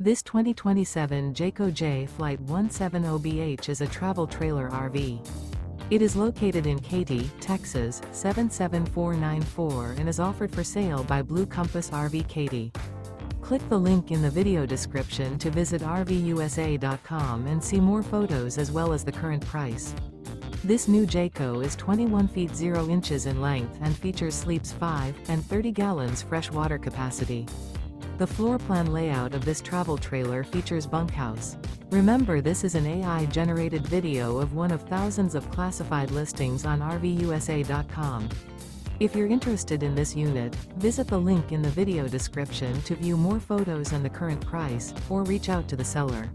This 2027 Jayco Jay Flight 170BH is a travel trailer RV. It is located in Katy, Texas, 77494 and is offered for sale by Blue Compass RV Katy. Click the link in the video description to visit RVUSA.com and see more photos as well as the current price. This new Jayco is 21 feet 0 inches in length and features sleeps 5 and 30 gallons fresh water capacity. The floor plan layout of this travel trailer features bunkhouse. Remember, this is an AI-generated video of one of thousands of classified listings on RVUSA.com. If you're interested in this unit, visit the link in the video description to view more photos and the current price, or reach out to the seller.